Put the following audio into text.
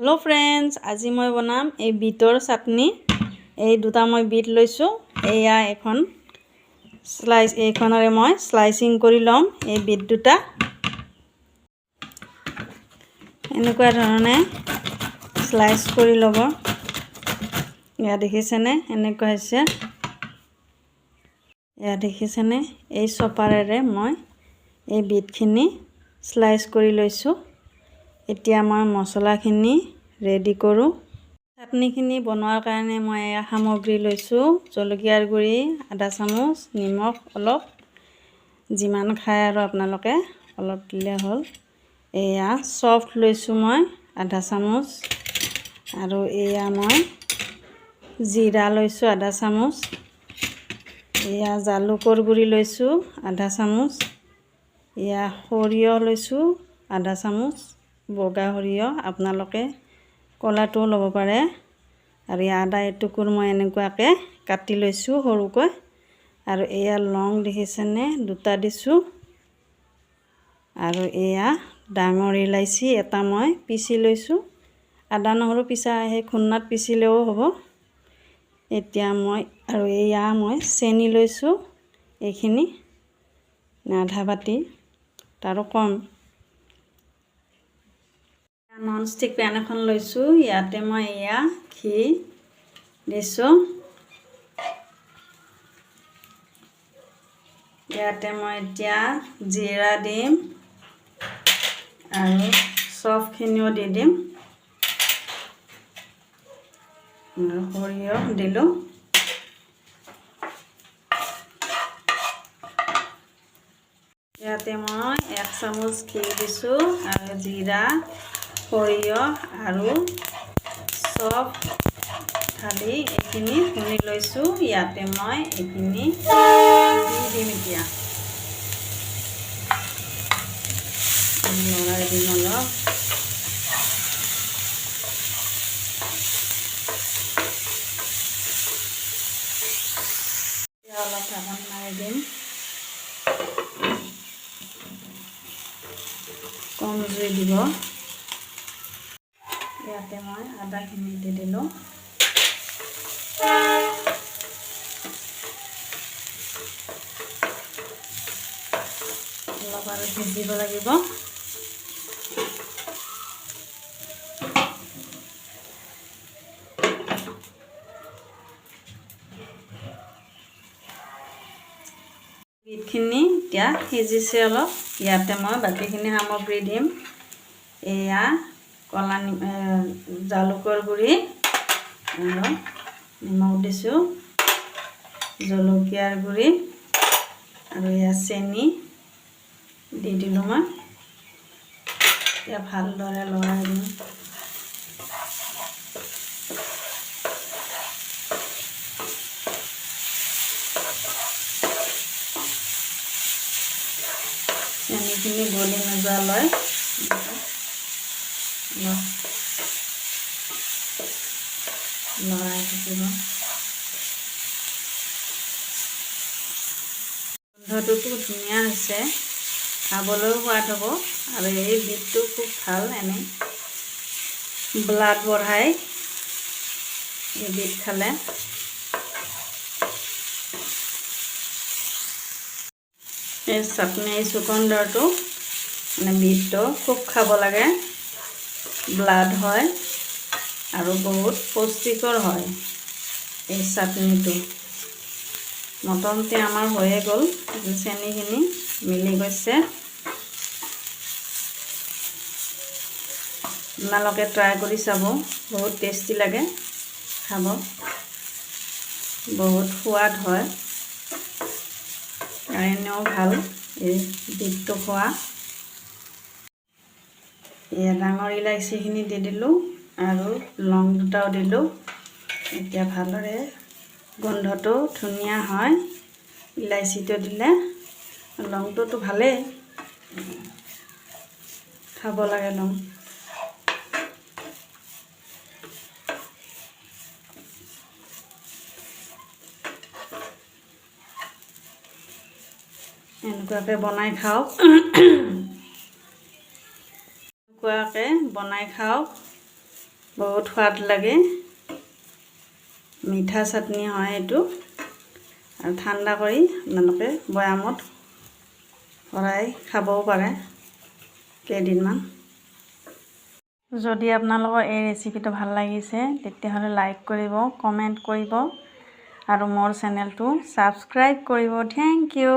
hello friends आज मैं बनाम ए बीटर चाटनी ए दुटा मैं बीट लैसो एया एखन स्लाइस एखनरे मैं स्लाइसिंग करि लम ए बीट दुटा एनेकुवा धरणे स्लाइस करि लब या देखिसेने एनेकुवा হৈছে या देखिसेने ए चपारेरे मैं ए बीटखिनि स्लाइस करि लैसो এতিয়া মই মছলাখিনি ৰেডি কৰোঁ চাটনিখিনি বনোৱাৰ কাৰণে মই এয়া সামগ্ৰী লৈছোঁ জলকীয়াৰ গুড়ি আধা চামুচ নিমখ অলপ যিমান খায় আৰু আপোনালোকে অলপ দিলে হ'ল এয়া সফট লৈছোঁ মই আধা চামুচ আৰু এয়া মই জিৰা লৈছোঁ আধা চামুচ এয়া জালুকৰ গুড়ি লৈছোঁ আধা চামুচ এয়া সৰিয়হ লৈছোঁ আধা চামুচ বগা সৰিয়হ আপোনালোকে কলাটো ল'ব পাৰে আৰু আদা এটুকুৰ মই এনেকুৱাকৈ কাটি লৈছোঁ সৰুকৈ আৰু এয়া লং দেখিছেনে দুটা দিছোঁ আৰু এয়া ডাঙৰ ইলাইচি এটা মই পিচি লৈছোঁ আদা নহৰু পিছা সেই খুন্নাত পিচিলেও হ'ব এতিয়া মই আৰু এয়া মই চেনি লৈছোঁ এইখিনি আধা বাটি তাৰো কম নন স্টিক পেন এখন লৈছোঁ ইয়াতে মই এয়া ঘি দিছোঁ ইয়াতে মই এতিয়া জিৰা দিম আৰু চফখিনিও দি দিম আৰু সৰিয়হ দিলোঁ ইয়াতে মই 1 চামুচ ঘি দিছোঁ আৰু জিৰা সৰিয়হ আৰু চব ঢালি এইখিনি খুন্দি লৈছোঁ ইয়াতে মই এইখিনি দি দিম এতিয়া লৰাই দিম অলপ অলপ ঢাকন মাৰি দিম কম জুই দিব ইয়াতে মই আদাখিনি দি দিলোঁ অলপ আৰু সিজিব লাগিব বিটখিনি এতিয়া সিজিছে অলপ ইয়াতে মই বাকীখিনি সামগ্ৰী দিম এয়া কলা জালুকৰ গুড়ি আৰু নিমখ দিছোঁ জলকীয়াৰ গুড়ি আৰু এয়া চেনি দি দিলোঁ মই এতিয়া ভালদৰে লৰাই দিম চেনিখিনি গলি নোযোৱালৈ লৰাই থাকিব গোন্ধটোতো ধুনীয়া হৈছে খাবলৈও সোৱাদ হ'ব আৰু এই বিটটো খুব ভাল এনে ব্লাড বঢ়ায় এই বিট খালে এই চাটনি এই চুকন্দৰটো মানে বিটটো খুব খাব লাগে ব্লাড হয় আৰু বহুত পুষ্টিকৰ হয় এই চাটনিটো মোটামুটি আমাৰ হৈয়ে গ'ল চেনিখিনি মিলি গৈছে আপোনালোকে ট্ৰাই কৰি চাব বহুত টেষ্টি লাগে খাব বহুত সোৱাদ হয় এনেও ভাল এই বিটটো খোৱা এয়া ডাঙৰ ইলাইচিখিনি দি দিলোঁ আৰু লং দুটাও দিলোঁ এতিয়া ভালদৰে গোন্ধটো ধুনীয়া হয় ইলাইচিটো দিলে লংটোতো ভালেই খাব লাগে লং এনেকুৱাকৈ বনাই খাওক এনেকুৱাকৈ বনাই খাওক বহুত সোৱাদ লাগে মিঠা চাটনি হয় এইটো আৰু ঠাণ্ডা কৰি আপোনালোকে বয়ামত ভৰাই খাবও পাৰে কেইদিনমান যদি আপোনালোকৰ এই ৰেচিপিটো ভাল লাগিছে তেতিয়াহ'লে লাইক কৰিব কমেণ্ট কৰিব আৰু মোৰ চেনেলটো ছাবস্ক্ৰাইব কৰিব থেংক ইউ